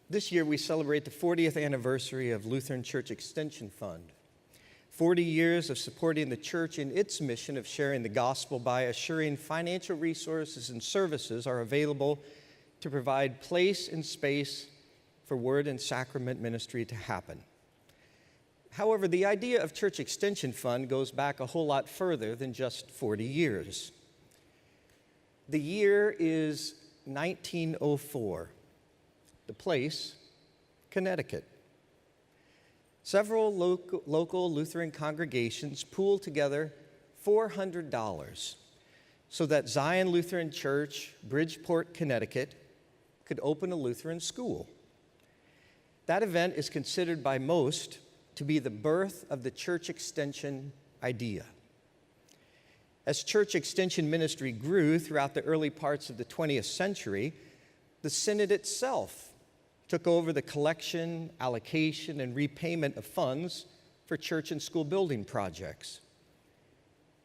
This year we celebrate the 40th anniversary of Lutheran Church Extension Fund. 40 years of supporting the church in its mission of sharing the gospel by assuring financial resources and services are available to provide place and space for word and sacrament ministry to happen. However, the idea of Church Extension Fund goes back a whole lot further than just 40 years. The year is 1904. The place, Connecticut. Several local Lutheran congregations pooled together $400 so that Zion Lutheran Church, Bridgeport, Connecticut, could open a Lutheran school. That event is considered by most to be the birth of the church extension idea. As church extension ministry grew throughout the early parts of the 20th century, the Synod itself took over the collection, allocation, and repayment of funds for church and school building projects.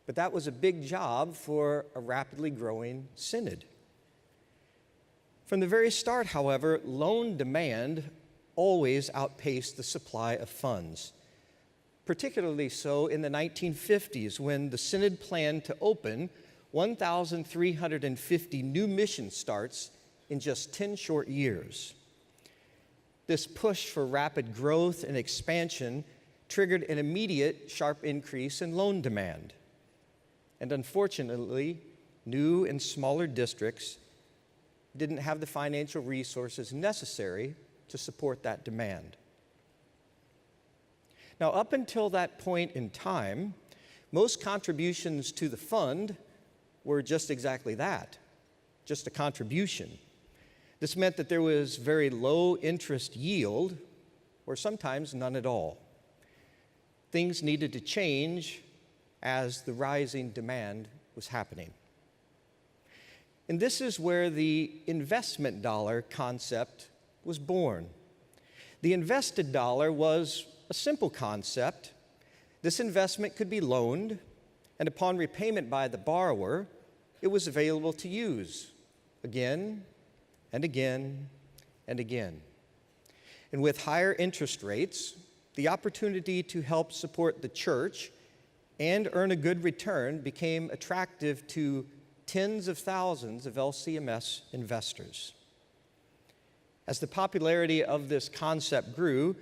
But that was a big job for a rapidly growing synod. From the very start, however, loan demand always outpaced the supply of funds, particularly so in the 1950s when the synod planned to open 1,350 new mission starts in just 10 short years. This push for rapid growth and expansion triggered an immediate sharp increase in loan demand. And unfortunately, new and smaller districts didn't have the financial resources necessary to support that demand. Now, up until that point in time, most contributions to the fund were just exactly that, just a contribution. This meant that there was very low interest yield, or sometimes none at all. Things needed to change as the rising demand was happening. And this is where the investment dollar concept was born. The invested dollar was a simple concept. This investment could be loaned, and upon repayment by the borrower, it was available to use again and again and again. And with higher interest rates, the opportunity to help support the church and earn a good return became attractive to tens of thousands of LCMS investors. As the popularity of this concept grew,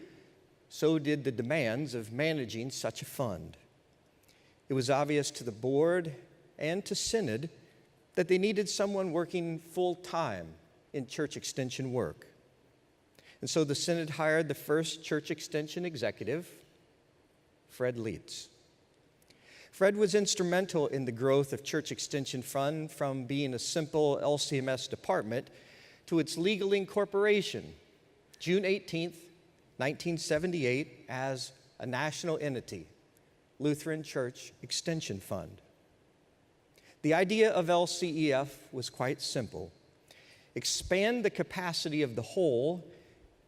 so did the demands of managing such a fund. It was obvious to the board and to Synod that they needed someone working full-time in church extension work. And so the Synod hired the first church extension executive, Fred Leitz. Fred was instrumental in the growth of Church Extension Fund from being a simple LCMS department to its legal incorporation, June 18th, 1978, as a national entity, Lutheran Church Extension Fund. The idea of LCEF was quite simple. Expand the capacity of the whole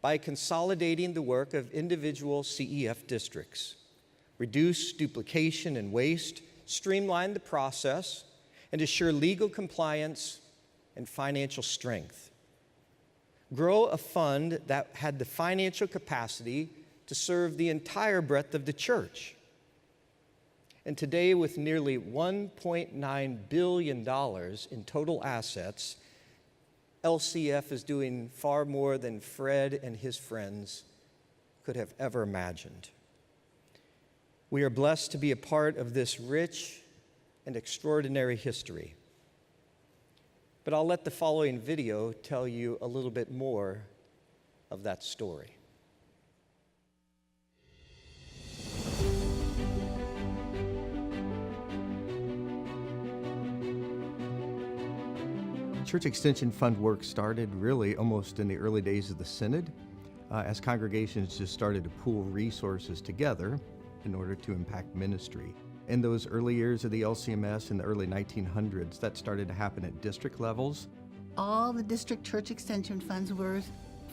by consolidating the work of individual CEF districts, reduce duplication and waste, streamline the process, and assure legal compliance and financial strength. Grow a fund that had the financial capacity to serve the entire breadth of the church. And today, with nearly $1.9 billion in total assets, LCF is doing far more than Fred and his friends could have ever imagined. We are blessed to be a part of this rich and extraordinary history. But I'll let the following video tell you a little bit more of that story. Church Extension Fund work started really almost in the early days of the Synod, as congregations just started to pool resources together in order to impact ministry. In those early years of the LCMS in the early 1900s, that started to happen at district levels. All the district church extension funds were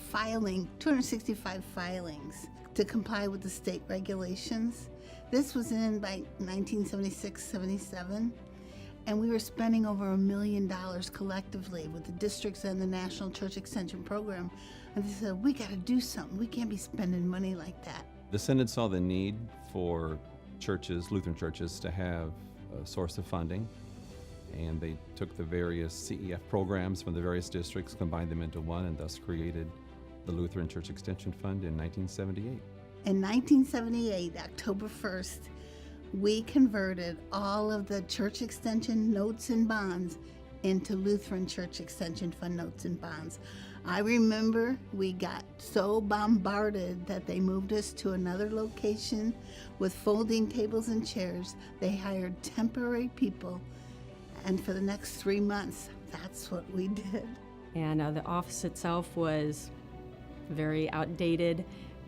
filing 265 filings to comply with the state regulations. This was in by 1976-77. And we were spending over $1 million collectively with the districts and the National Church Extension Program And they said, we got to do something. We can't be spending money like that. The Synod saw the need for churches, Lutheran churches, to have a source of funding, and they took the various CEF programs from the various districts, combined them into one, and thus created the Lutheran Church Extension Fund in 1978. In 1978, October 1st, we converted all of the church extension notes and bonds into Lutheran Church Extension Fund notes and bonds. I remember we got so bombarded that they moved us to another location with folding tables and chairs. They hired temporary people, and for the next 3 months, that's what we did. And the office itself was very outdated.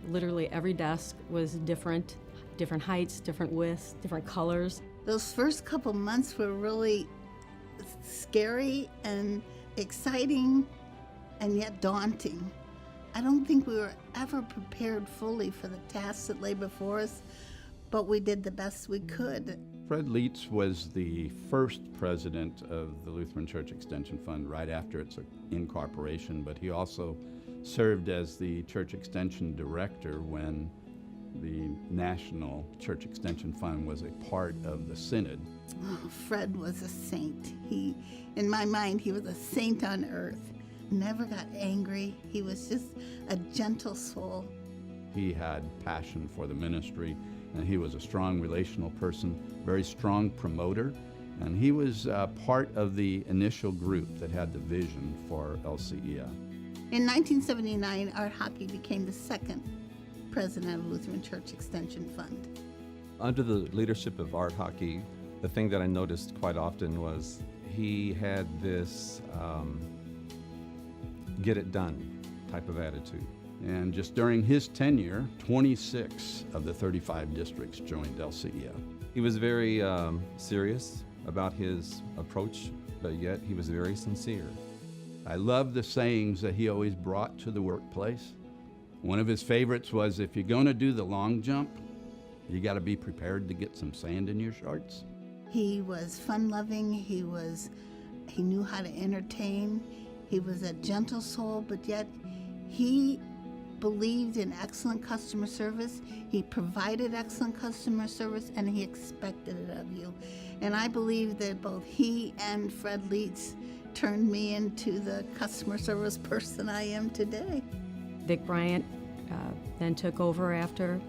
Literally every desk was different heights, different widths, different colors. Those first couple months were really scary and exciting and yet daunting. I don't think we were ever prepared fully for the tasks that lay before us, but we did the best we could. Fred Leitz was the first president of the Lutheran Church Extension Fund right after its incorporation, but he also served as the Church Extension Director when the National Church Extension Fund was a part of the Synod. Oh, Fred was a saint. In my mind, he was a saint on earth. Never got angry. He was just a gentle soul. He had passion for the ministry, and he was a strong relational person, very strong promoter, and he was part of the initial group that had the vision for LCEF. In 1979, Art Hockey became the second president of Lutheran Church Extension Fund. Under the leadership of Art Hockey, the thing that I noticed quite often was he had this get it done type of attitude. And just during his tenure, 26 of the 35 districts joined LCEF. He was very serious about his approach, but yet he was very sincere. I love the sayings that he always brought to the workplace. One of his favorites was, if you're going to do the long jump, you got to be prepared to get some sand in your shorts. He was fun-loving. He knew how to entertain. He was a gentle soul, but yet he believed in excellent customer service. He provided excellent customer service, and he expected it of you. And I believe that both he and Fred Leitz turned me into the customer service person I am today. Dick Bryant then took over after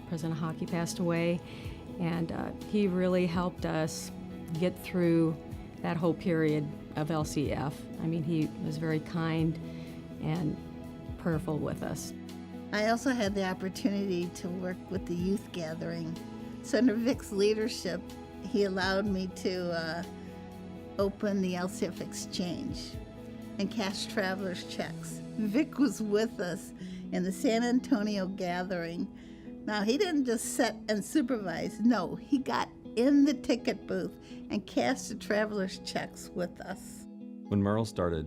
President Hockey passed away, and he really helped us get through that whole period of LCEF. I mean, he was very kind and prayerful with us. I also had the opportunity to work with the youth gathering. So under Vic's leadership, he allowed me to open the LCEF exchange and cash travelers' checks. Vic was with us in the San Antonio gathering. Now, he didn't just sit and supervise. No, he got in the ticket booth and cashed the travelers' checks with us. When Merle started,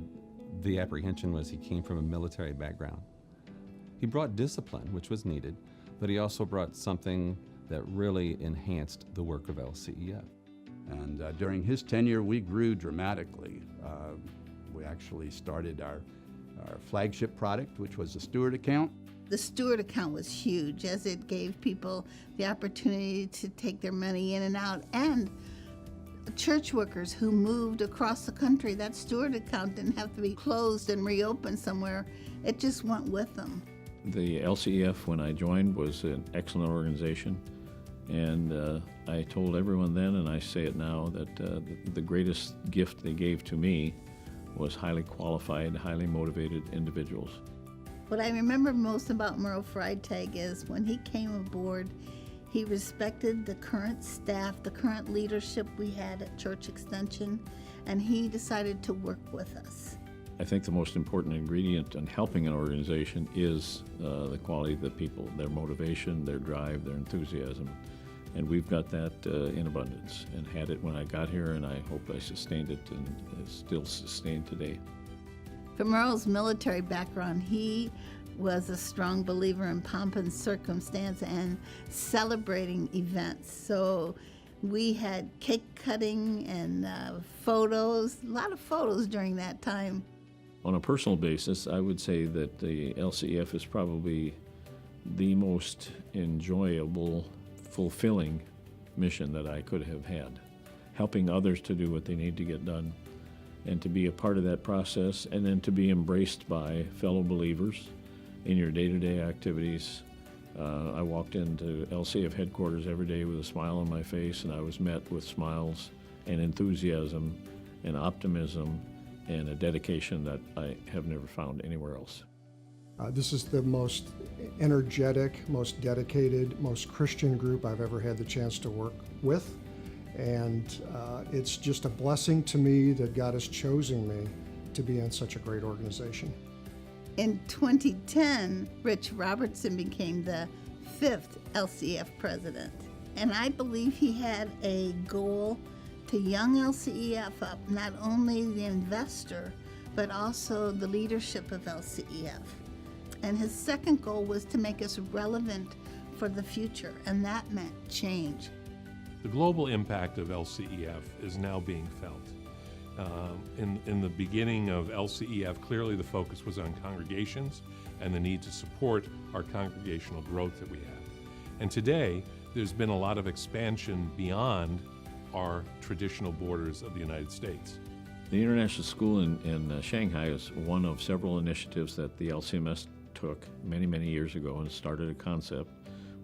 the apprehension was he came from a military background. He brought discipline, which was needed, but he also brought something that really enhanced the work of LCEF. And during his tenure, we grew dramatically. We actually started our flagship product, which was the Steward account. The Steward account was huge, as it gave people the opportunity to take their money in and out. And church workers who moved across the country, that Steward account didn't have to be closed and reopened somewhere. It just went with them. The LCEF, when I joined, was an excellent organization. And I told everyone then, and I say it now, that the greatest gift they gave to me was highly qualified, highly motivated individuals. What I remember most about Merle Freitag is when he came aboard, he respected the current staff, the current leadership we had at Church Extension, and he decided to work with us. I think the most important ingredient in helping an organization is the quality of the people, their motivation, their drive, their enthusiasm. And we've got that in abundance and had it when I got here, and I hope I sustained it and is still sustained today. For Merle's military background, he was a strong believer in pomp and circumstance and celebrating events. So we had cake cutting and photos, a lot of photos during that time. On a personal basis, I would say that the LCEF is probably the most enjoyable, fulfilling mission that I could have had. Helping others to do what they need to get done and to be a part of that process, and then to be embraced by fellow believers in your day-to-day activities. I walked into LCEF headquarters every day with a smile on my face, and I was met with smiles and enthusiasm and optimism and a dedication that I have never found anywhere else. This is the most energetic, most dedicated, most Christian group I've ever had the chance to work with. And it's just a blessing to me that God has chosen me to be in such a great organization. In 2010, Rich Robertson became the 5th LCEF president. And I believe he had a goal to young LCEF up, not only the investor, but also the leadership of LCEF. And his second goal was to make us relevant for the future, and that meant change. The global impact of LCEF is now being felt. In the beginning of LCEF, clearly the focus was on congregations and the need to support our congregational growth that we have. And today, there's been a lot of expansion beyond our traditional borders of the United States. The International School in Shanghai is one of several initiatives that the LCMS took many, many years ago and started a concept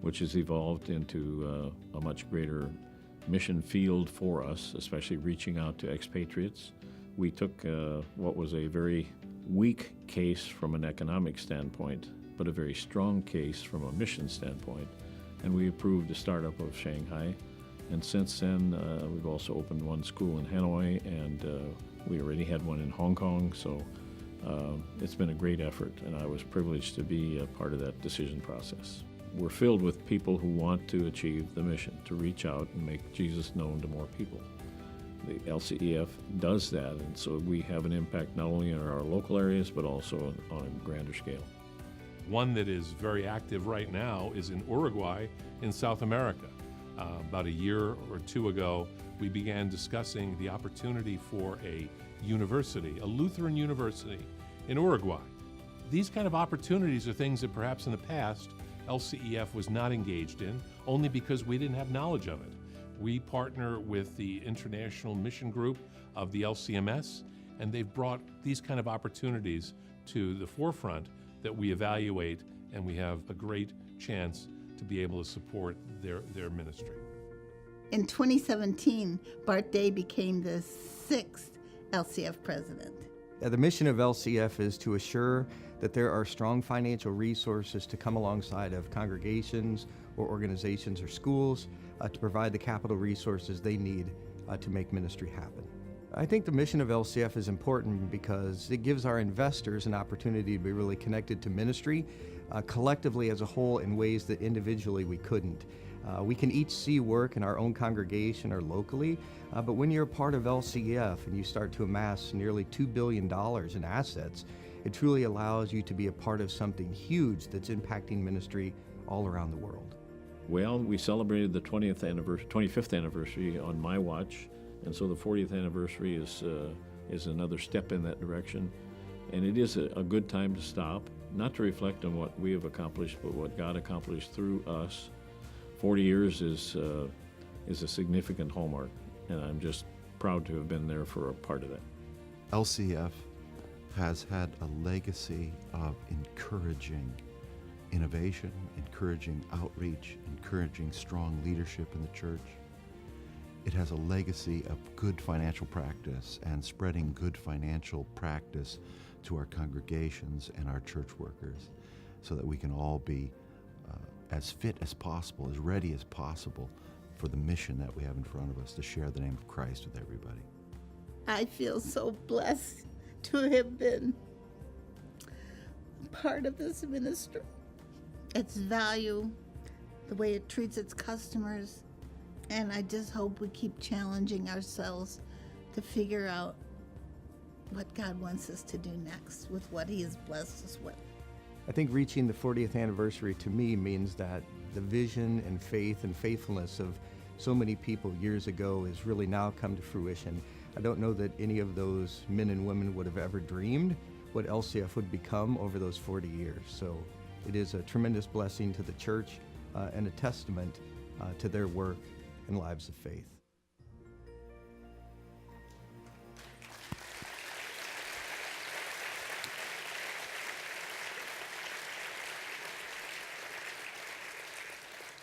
which has evolved into a much greater mission field for us, especially reaching out to expatriates. We took what was a very weak case from an economic standpoint, but a very strong case from a mission standpoint, and we approved the startup of Shanghai. And since then, we've also opened one school in Hanoi, and we already had one in Hong Kong, so it's been a great effort, and I was privileged to be a part of that decision process. We're filled with people who want to achieve the mission, to reach out and make Jesus known to more people. The LCEF does that, and so we have an impact not only in our local areas, but also on a grander scale. One that is very active right now is in Uruguay in South America. About a year or two ago, we began discussing the opportunity for a university, a Lutheran university in Uruguay. These kind of opportunities are things that perhaps in the past LCEF was not engaged in, only because we didn't have knowledge of it. We partner with the International Mission Group of the LCMS, and they've brought these kind of opportunities to the forefront that we evaluate, and we have a great chance to be able to support their ministry. In 2017, Bart Day became the 6th LCEF president. The mission of LCF is to assure that there are strong financial resources to come alongside of congregations or organizations or schools to provide the capital resources they need to make ministry happen. I think the mission of LCF is important because it gives our investors an opportunity to be really connected to ministry collectively as a whole in ways that individually we couldn't. We can each see work in our own congregation or locally, but when you're a part of LCEF and you start to amass nearly $2 billion in assets, it truly allows you to be a part of something huge that's impacting ministry all around the world. Well, we celebrated the 25th anniversary on my watch, and so the 40th anniversary is another step in that direction. And it is a good time to stop, not to reflect on what we have accomplished, but what God accomplished through us. 40 years is a significant hallmark, and I'm just proud to have been there for a part of that. LCF has had a legacy of encouraging innovation, encouraging outreach, encouraging strong leadership in the church. It has a legacy of good financial practice and spreading good financial practice to our congregations and our church workers so that we can all be as fit as possible, as ready as possible for the mission that we have in front of us to share the name of Christ with everybody. I feel so blessed to have been part of this ministry. Its value, the way it treats its customers, and I just hope we keep challenging ourselves to figure out what God wants us to do next with what He has blessed us with. I think reaching the 40th anniversary to me means that the vision and faith and faithfulness of so many people years ago has really now come to fruition. I don't know that any of those men and women would have ever dreamed what LCF would become over those 40 years. So it is a tremendous blessing to the church and a testament to their work and lives of faith.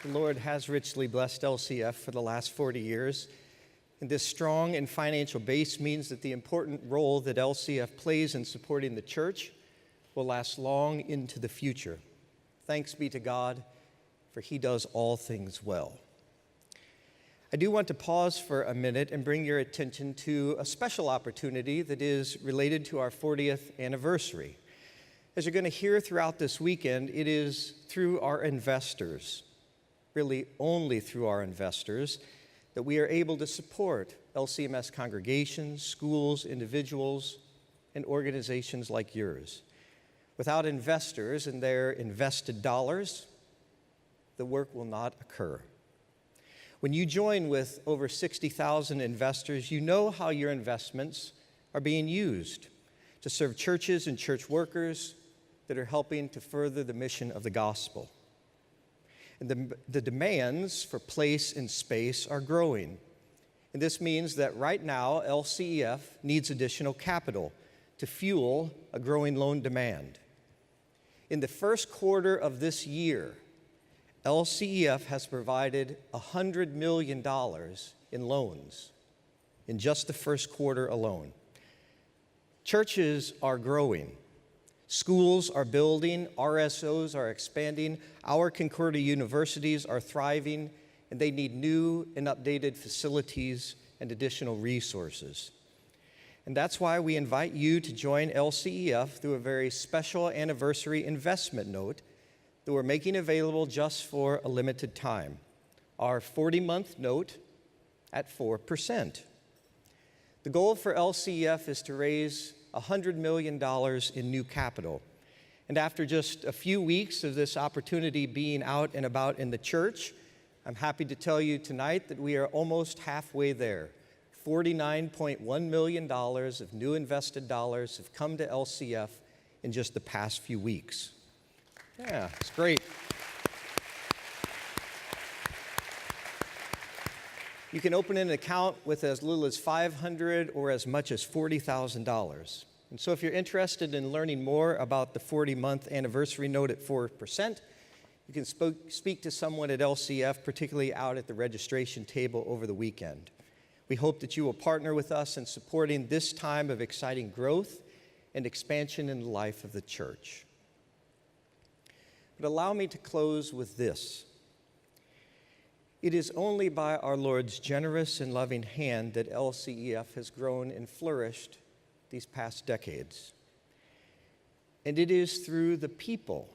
The Lord has richly blessed LCF for the last 40 years. And this strong and financial base means that the important role that LCF plays in supporting the church will last long into the future. Thanks be to God, for He does all things well. I do want to pause for a minute and bring your attention to a special opportunity that is related to our 40th anniversary. As you're going to hear throughout this weekend, it is through our investors, really only through our investors, that we are able to support LCMS congregations, schools, individuals, and organizations like yours. Without investors and their invested dollars, the work will not occur. When you join with over 60,000 investors, you know how your investments are being used to serve churches and church workers that are helping to further the mission of the gospel. And the demands for place and space are growing. And this means that right now, LCEF needs additional capital to fuel a growing loan demand. In the first quarter of this year, LCEF has provided $100 million in loans in just the first quarter alone. Churches are growing. Schools are building, RSOs are expanding, our Concordia universities are thriving, and they need new and updated facilities and additional resources. And that's why we invite you to join LCEF through a very special anniversary investment note that we're making available just for a limited time, our 40-month note at 4%. The goal for LCEF is to raise $100 million in new capital. And after just a few weeks of this opportunity being out and about in the church, I'm happy to tell you tonight that we are almost halfway there. $49.1 million of new invested dollars have come to LCF in just the past few weeks. Yeah, it's great. You can open an account with as little as $500 or as much as $40,000. And so if you're interested in learning more about the 40-month anniversary note at 4%, you can speak to someone at LCF, particularly out at the registration table over the weekend. We hope that you will partner with us in supporting this time of exciting growth and expansion in the life of the church. But allow me to close with this. It is only by our Lord's generous and loving hand that LCEF has grown and flourished these past decades. And it is through the people.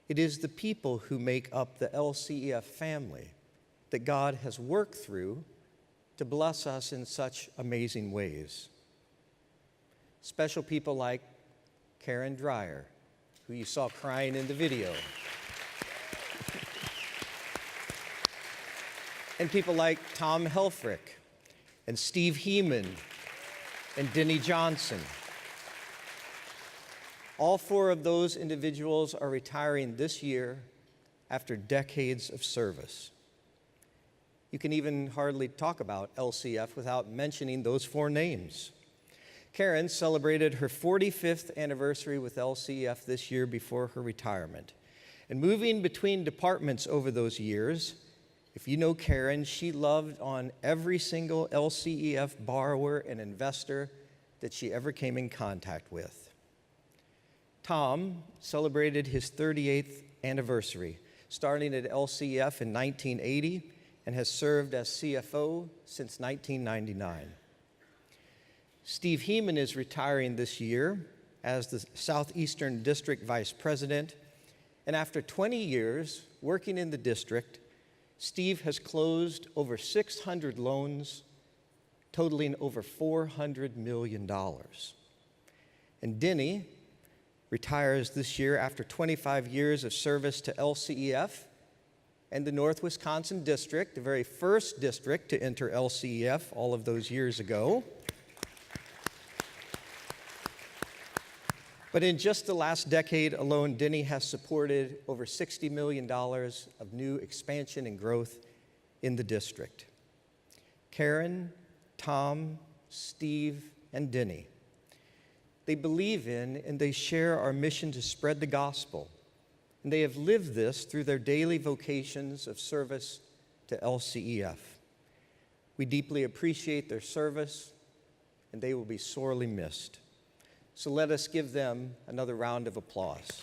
It is the people who make up the LCEF family that God has worked through to bless us in such amazing ways. Special people like Karen Dreyer, who you saw crying in the video. And people like Tom Helfrich and Steve Heeman and Denny Johnson. All four of those individuals are retiring this year after decades of service. You can even hardly talk about LCF without mentioning those four names. Karen celebrated her 45th anniversary with LCF this year before her retirement. And moving between departments over those years, if you know Karen, she loved on every single LCEF borrower and investor that she ever came in contact with. Tom celebrated his 38th anniversary, starting at LCEF in 1980, and has served as CFO since 1999. Steve Heeman is retiring this year as the Southeastern District Vice President, and after 20 years working in the district, Steve has closed over 600 loans totaling over $400 million. And Denny retires this year after 25 years of service to LCEF and the North Wisconsin District, the very first district to enter LCEF all of those years ago. But in just the last decade alone, Denny has supported over $60 million of new expansion and growth in the district. Karen, Tom, Steve, and Denny, they believe in and they share our mission to spread the gospel, and they have lived this through their daily vocations of service to LCEF. We deeply appreciate their service, and they will be sorely missed. So let us give them another round of applause.